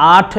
8,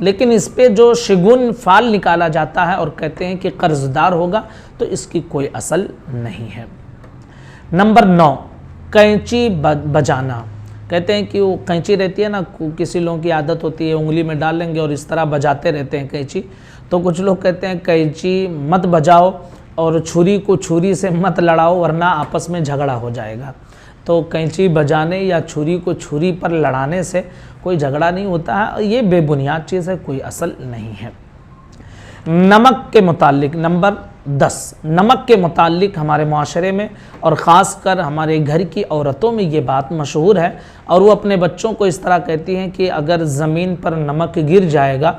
لیکن اس پہ جو شگون فال نکالا جاتا ہے اور کہتے ہیں کہ قرض دار ہوگا، تو اس کی کوئی اصل نہیں ہے۔ نمبر 9، کینچی بجانا۔ کہتے ہیں کہ وہ کینچی رہتی ہے نا، کسی لوگوں کی عادت ہوتی ہے انگلی میں ڈال لیں گے اور اس طرح بجاتے رہتے ہیں کینچی، تو کچھ لوگ کہتے ہیں کینچی مت بجاؤ اور چھری کو چھری سے مت لڑاؤ ورنہ آپس میں جھگڑا ہو جائے گا۔ تو کینچی بجانے یا چھری کو چھری پر لڑانے سے کوئی جھگڑا نہیں ہوتا ہے، یہ بے بنیاد چیز ہے، کوئی اصل نہیں ہے۔ نمک کے متعلق نمبر 10، نمک کے متعلق ہمارے معاشرے میں اور خاص کر ہمارے گھر کی عورتوں میں یہ بات مشہور ہے، اور وہ اپنے بچوں کو اس طرح کہتی ہیں کہ اگر زمین پر نمک گر جائے گا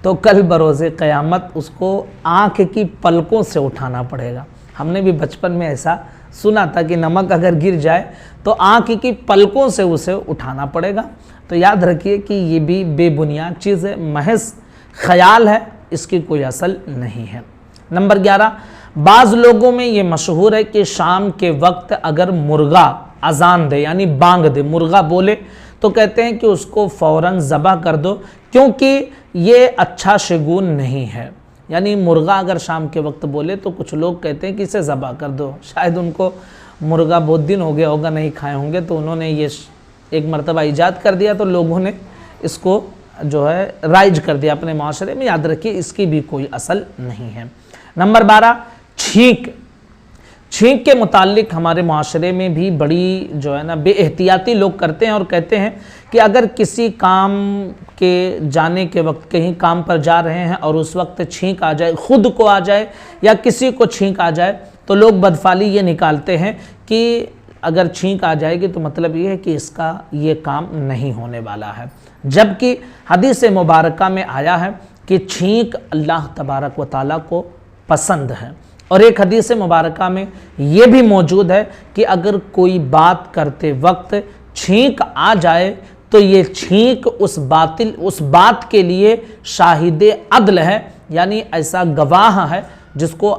تو کل بروز قیامت اس کو آنکھ کی پلکوں سے اٹھانا پڑے گا۔ ہم نے بھی بچپن میں ایسا سنا تھا کہ نمک اگر گر جائے تو آنکھ کی پلکوں سے اسے اٹھانا پڑے گا۔ تو یاد رکھیے کہ یہ بھی بے بنیاد چیز ہے، محض خیال ہے، اس کی کوئی اصل نہیں ہے۔ نمبر 11، بعض لوگوں میں یہ مشہور ہے کہ شام کے وقت اگر مرغا اذان دے یعنی بانگ دے، مرغا بولے، تو کہتے ہیں کہ اس کو فوراً ذبح کر دو، کیونکہ یہ اچھا شگون نہیں ہے۔ یعنی مرغا اگر شام کے وقت بولے تو کچھ لوگ کہتے ہیں کہ اسے ذبح کر دو۔ شاید ان کو مرغا بہت دن ہو گیا ہوگا نہیں کھائے ہوں گے، تو انہوں نے یہ ایک مرتبہ ایجاد کر دیا، تو لوگوں نے اس کو جو ہے رائج کر دیا اپنے معاشرے میں۔ یاد رکھیے اس کی بھی کوئی اصل نہیں ہے۔ نمبر 12، چھینک۔ چھینک کے متعلق ہمارے معاشرے میں بھی بڑی جو ہے نا بے احتیاطی لوگ کرتے ہیں اور کہتے ہیں کہ اگر کسی کام کے جانے کے وقت کہیں کام پر جا رہے ہیں اور اس وقت چھینک آ جائے، خود کو آ جائے یا کسی کو چھینک آ جائے، تو لوگ بدفعلی یہ نکالتے ہیں کہ اگر چھینک آ جائے گی تو مطلب یہ ہے کہ اس کا یہ کام نہیں ہونے والا ہے، جبکہ حدیث مبارکہ میں آیا ہے کہ چھینک اللہ تبارک و تعالیٰ کو پسند ہے۔ اور ایک حدیث مبارکہ میں یہ بھی موجود ہے کہ اگر کوئی بات کرتے وقت چھینک آ جائے تو یہ چھینک اس بات کے لیے شاہد عدل ہے، یعنی ایسا گواہ ہے جس کو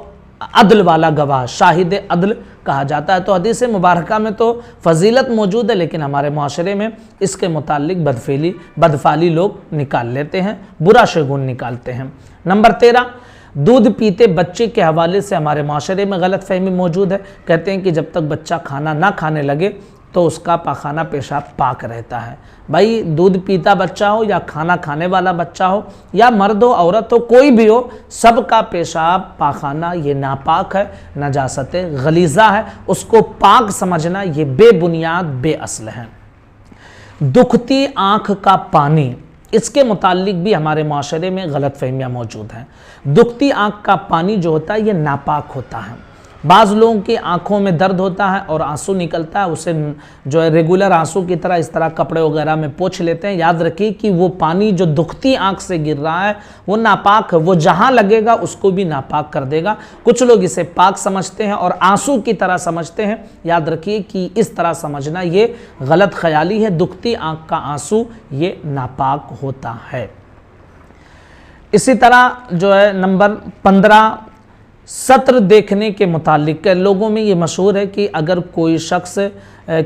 عدل والا گواہ، شاہد عدل کہا جاتا ہے۔ تو حدیث مبارکہ میں تو فضیلت موجود ہے، لیکن ہمارے معاشرے میں اس کے متعلق بدفعلی لوگ نکال لیتے ہیں، برا شگون نکالتے ہیں۔ نمبر 13، دودھ پیتے بچے کے حوالے سے ہمارے معاشرے میں غلط فہمی موجود ہے۔ کہتے ہیں کہ جب تک بچہ کھانا نہ کھانے لگے تو اس کا پاخانہ پیشاب پاک رہتا ہے۔ بھائی دودھ پیتا بچہ ہو یا کھانا کھانے والا بچہ ہو یا مرد ہو عورت ہو کوئی بھی ہو، سب کا پیشاب پاخانہ یہ ناپاک ہے، نجاست غلیظہ ہے، اس کو پاک سمجھنا یہ بے بنیاد بے اصل ہے۔ دکھتی آنکھ کا پانی، اس کے متعلق بھی ہمارے معاشرے میں غلط فہمیاں موجود ہیں۔ دکھتی آنکھ کا پانی جو ہوتا ہے یہ ناپاک ہوتا ہے۔ بعض لوگوں کی آنکھوں میں درد ہوتا ہے اور آنسو نکلتا ہے، اسے جو ہے ریگولر آنسو کی طرح اس طرح کپڑے وغیرہ میں پوچھ لیتے ہیں۔ یاد رکھیے کہ وہ پانی جو دکھتی آنکھ سے گر رہا ہے وہ ناپاک ہے، وہ جہاں لگے گا اس کو بھی ناپاک کر دے گا۔ کچھ لوگ اسے پاک سمجھتے ہیں اور آنسو کی طرح سمجھتے ہیں۔ یاد رکھیے کہ اس طرح سمجھنا یہ غلط خیالی ہے، دکھتی آنکھ کا آنسو یہ ناپاک ہوتا ہے۔ اسی طرح جو ہے نمبر 15، سطر دیکھنے کے متعلق لوگوں میں یہ مشہور ہے کہ اگر کوئی شخص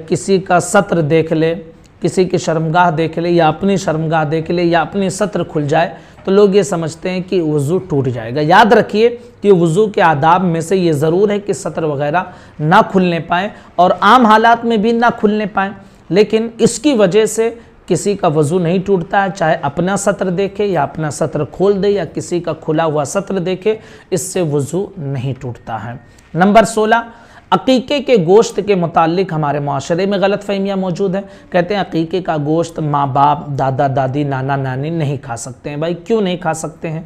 کسی کا سطر دیکھ لے، کسی کی شرمگاہ دیکھ لے یا اپنی شرمگاہ دیکھ لے یا اپنی سطر کھل جائے تو لوگ یہ سمجھتے ہیں کہ وضو ٹوٹ جائے گا۔ یاد رکھیے کہ وضو کے آداب میں سے یہ ضرور ہے کہ سطر وغیرہ نہ کھلنے پائیں اور عام حالات میں بھی نہ کھلنے پائیں، لیکن اس کی وجہ سے کسی کا وضو نہیں ٹوٹتا ہے، چاہے اپنا سطر دیکھے یا اپنا سطر کھول دے یا کسی کا کھلا ہوا سطر دیکھے، اس سے وضو نہیں ٹوٹتا ہے۔ نمبر 16، عقیقے کے گوشت کے متعلق ہمارے معاشرے میں غلط فہمیاں موجود ہیں۔ کہتے ہیں عقیقے کا گوشت ماں باپ، دادا دادی، نانا نانی نہیں کھا سکتے ہیں۔ بھائی کیوں نہیں کھا سکتے ہیں؟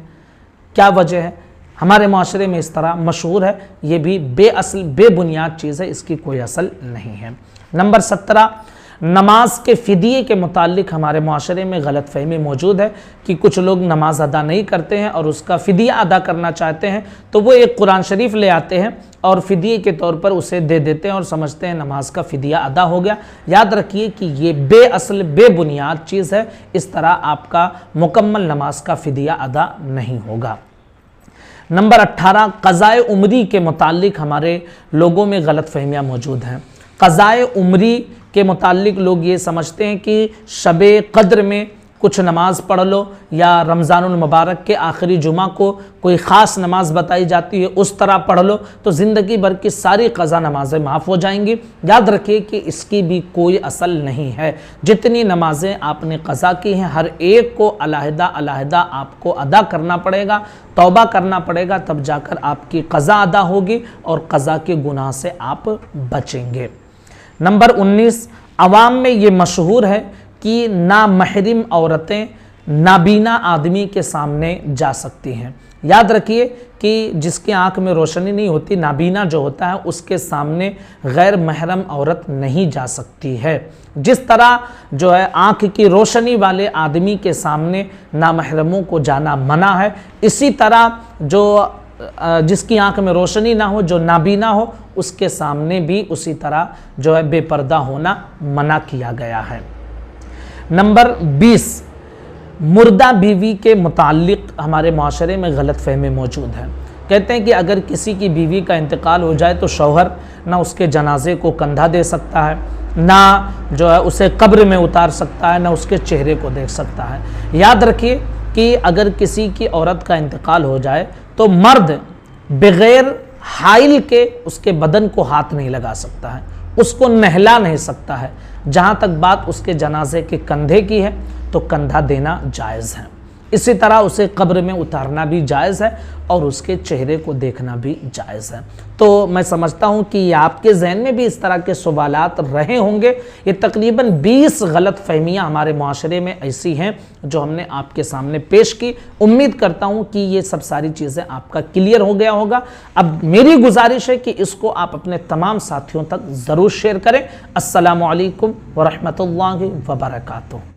کیا وجہ ہے؟ ہمارے معاشرے میں اس طرح مشہور ہے، یہ بھی بے اصل بے بنیاد چیز ہے، اس کی کوئی اصل نہیں ہے۔ نمبر 17، نماز کے فدیے کے متعلق ہمارے معاشرے میں غلط فہمی موجود ہے کہ کچھ لوگ نماز ادا نہیں کرتے ہیں اور اس کا فدیہ ادا کرنا چاہتے ہیں تو وہ ایک قرآن شریف لے آتے ہیں اور فدیے کے طور پر اسے دے دیتے ہیں اور سمجھتے ہیں نماز کا فدیہ ادا ہو گیا۔ یاد رکھیے کہ یہ بے اصل بے بنیاد چیز ہے، اس طرح آپ کا مکمل نماز کا فدیہ ادا نہیں ہوگا۔ نمبر 18، قضائے عمری کے متعلق ہمارے لوگوں میں غلط فہمیاں موجود ہیں۔ قضائے عمری کے متعلق لوگ یہ سمجھتے ہیں کہ شب قدر میں کچھ نماز پڑھ لو، یا رمضان المبارک کے آخری جمعہ کو کوئی خاص نماز بتائی جاتی ہے اس طرح پڑھ لو تو زندگی بھر کی ساری قضا نمازیں معاف ہو جائیں گی۔ یاد رکھیے کہ اس کی بھی کوئی اصل نہیں ہے۔ جتنی نمازیں آپ نے قضا کی ہیں ہر ایک کو علیحدہ علیحدہ آپ کو ادا کرنا پڑے گا، توبہ کرنا پڑے گا، تب جا کر آپ کی قضا ادا ہوگی اور قضا کے گناہ سے آپ بچیں گے۔ نمبر 19، عوام میں یہ مشہور ہے کہ نامحرم عورتیں نابینا آدمی کے سامنے جا سکتی ہیں۔ یاد رکھیے کہ جس کی آنکھ میں روشنی نہیں ہوتی، نابینا جو ہوتا ہے، اس کے سامنے غیر محرم عورت نہیں جا سکتی ہے۔ جس طرح جو ہے آنکھ کی روشنی والے آدمی کے سامنے نامحرموں کو جانا منع ہے، اسی طرح جو جس کی آنکھ میں روشنی نہ ہو، جو نابینا ہو، اس کے سامنے بھی اسی طرح جو ہے بے پردہ ہونا منع کیا گیا ہے۔ نمبر 20، مردہ بیوی کے متعلق ہمارے معاشرے میں غلط فہمی موجود ہے۔ کہتے ہیں کہ اگر کسی کی بیوی کا انتقال ہو جائے تو شوہر نہ اس کے جنازے کو کندھا دے سکتا ہے، نہ جو ہے اسے قبر میں اتار سکتا ہے، نہ اس کے چہرے کو دیکھ سکتا ہے۔ یاد رکھیے کہ اگر کسی کی عورت کا انتقال ہو جائے تو مرد بغیر حائل کے اس کے بدن کو ہاتھ نہیں لگا سکتا ہے، اس کو نہلا نہیں سکتا ہے۔ جہاں تک بات اس کے جنازے کے کندھے کی ہے تو کندھا دینا جائز ہے، اسی طرح اسے قبر میں اتارنا بھی جائز ہے اور اس کے چہرے کو دیکھنا بھی جائز ہے۔ تو میں سمجھتا ہوں کہ آپ کے ذہن میں بھی اس طرح کے سوالات رہے ہوں گے۔ یہ تقریباً 20 غلط فہمیاں ہمارے معاشرے میں ایسی ہیں جو ہم نے آپ کے سامنے پیش کی۔ امید کرتا ہوں کہ یہ سب ساری چیزیں آپ کا کلیئر ہو گیا ہوگا۔ اب میری گزارش ہے کہ اس کو آپ اپنے تمام ساتھیوں تک ضرور شیئر کریں۔ السلام علیکم ورحمۃ اللہ وبرکاتہ۔